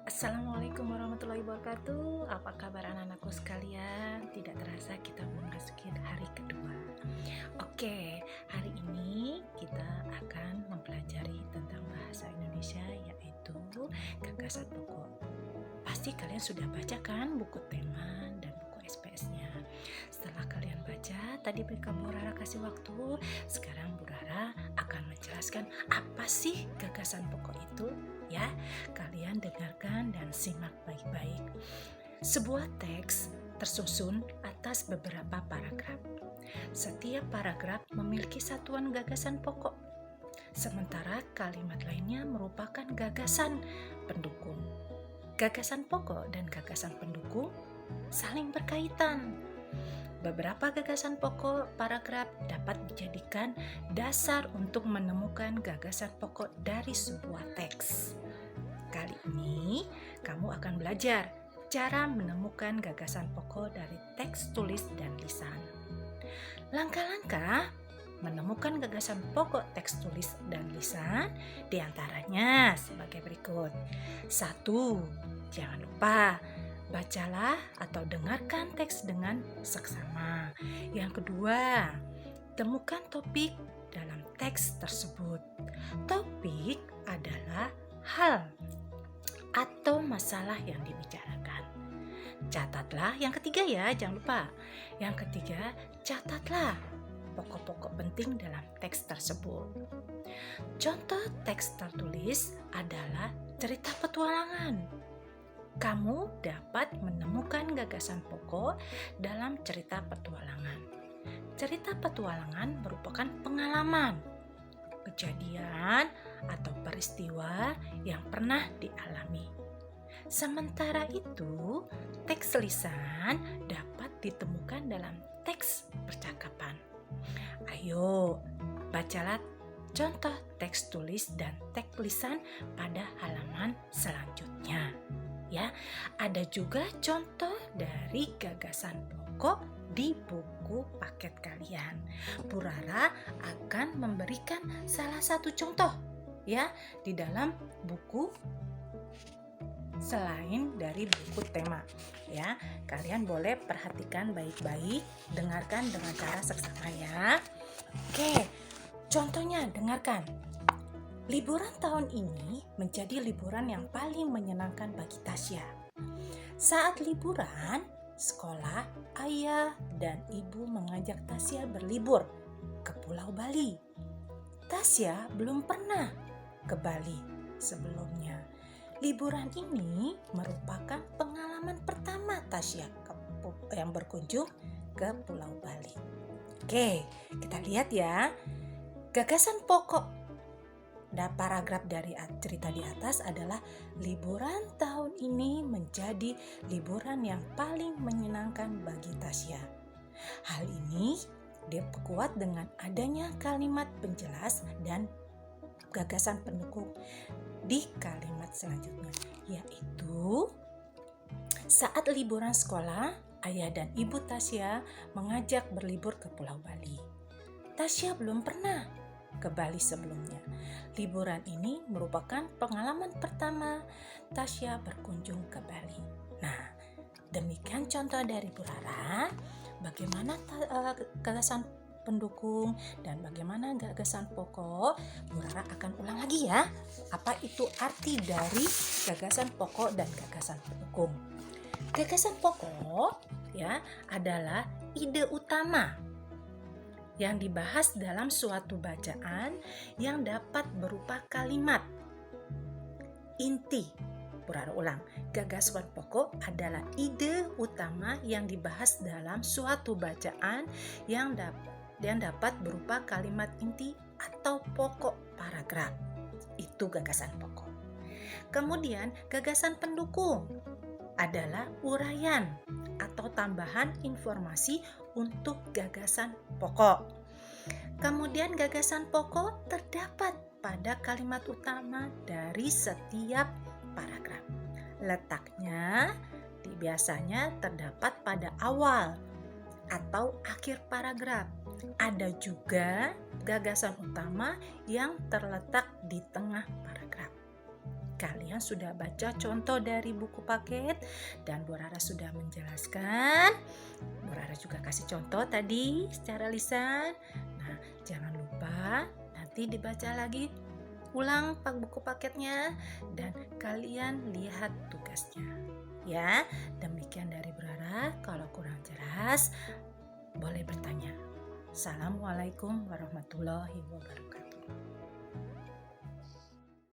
Assalamualaikum warahmatullahi wabarakatuh. Apa kabar anak-anakku sekalian? Tidak terasa kita memasuki hari kedua. Oke, hari ini kita akan mempelajari tentang bahasa Indonesia, yaitu gagasan pokok. Pasti kalian sudah baca kan buku tema dan buku SPS-nya. Setelah kalian baca, tadi Bu Rara kasih waktu. Sekarang Bu Rara akan menjelaskan apa sih gagasan pokok itu, ya. Kalian dengarkan dan simak baik-baik. Sebuah teks tersusun atas beberapa paragraf. Setiap paragraf memiliki satuan gagasan pokok, sementara kalimat lainnya merupakan gagasan pendukung. Gagasan pokok dan gagasan pendukung saling berkaitan. Beberapa gagasan pokok paragraf dapat dijadikan dasar untuk menemukan gagasan pokok dari sebuah teks. Kali ini kamu akan belajar cara menemukan gagasan pokok dari teks tulis dan lisan. Langkah-langkah menemukan gagasan pokok teks tulis dan lisan diantaranya sebagai berikut. 1. Jangan lupa bacalah atau dengarkan teks dengan seksama. Yang kedua, temukan topik dalam teks tersebut. Topik adalah hal atau masalah yang dibicarakan. Catatlah yang ketiga ya, jangan lupa. Yang ketiga, catatlah pokok-pokok penting dalam teks tersebut. Contoh teks tertulis adalah cerita petualangan. Kamu dapat menemukan gagasan pokok dalam cerita petualangan. Cerita petualangan merupakan pengalaman, kejadian, atau peristiwa yang pernah dialami. Sementara itu, teks lisan dapat ditemukan dalam teks percakapan. Ayo, bacalah contoh teks tulis dan teks lisan pada halaman selanjutnya. Ya, ada juga contoh dari gagasan pokok di buku paket kalian. Bu Rara akan memberikan salah satu contoh ya di dalam buku selain dari buku tema. Ya, kalian boleh perhatikan baik-baik, dengarkan dengan cara seksama ya. Oke, contohnya dengarkan. Liburan tahun ini menjadi liburan yang paling menyenangkan bagi Tasya. Saat liburan, sekolah, ayah, dan ibu mengajak Tasya berlibur ke Pulau Bali. Tasya belum pernah ke Bali sebelumnya. Liburan ini merupakan pengalaman pertama Tasya yang berkunjung ke Pulau Bali. Oke, kita lihat ya. Gagasan pokok paragraf dari cerita di atas adalah liburan tahun ini menjadi liburan yang paling menyenangkan bagi Tasya. Hal ini diperkuat dengan adanya kalimat penjelas dan gagasan pendukung di kalimat selanjutnya, yaitu saat liburan sekolah, ayah dan ibu Tasya mengajak berlibur ke Pulau Bali. Tasya belum pernah ke Bali sebelumnya. Liburan ini merupakan pengalaman pertama Tasya berkunjung ke Bali. Nah, demikian contoh dari Bu Rara. Bagaimana gagasan pendukung dan bagaimana gagasan pokok. Bu Rara akan ulang lagi ya. Apa itu arti dari gagasan pokok dan gagasan pendukung? Gagasan pokok ya adalah ide utama yang dibahas dalam suatu bacaan yang dapat berupa kalimat inti. Bu Rara ulang, gagasan pokok adalah ide utama yang dibahas dalam suatu bacaan yang dapat berupa kalimat inti atau pokok paragraf. Itu gagasan pokok. Kemudian gagasan pendukung adalah uraian atau tambahan informasi untuk gagasan pokok. Kemudian gagasan pokok terdapat pada kalimat utama dari setiap paragraf. Letaknya biasanya terdapat pada awal atau akhir paragraf. Ada juga gagasan utama yang terletak di tengah paragraf. kalian sudah baca contoh dari buku paket dan Bu Rara sudah menjelaskan. Bu Rara juga kasih contoh tadi secara lisan. Nah, jangan lupa nanti dibaca lagi ulang buku paketnya dan kalian lihat tugasnya. Ya, demikian dari Bu Rara. Kalau kurang jelas boleh bertanya. Assalamualaikum warahmatullahi wabarakatuh.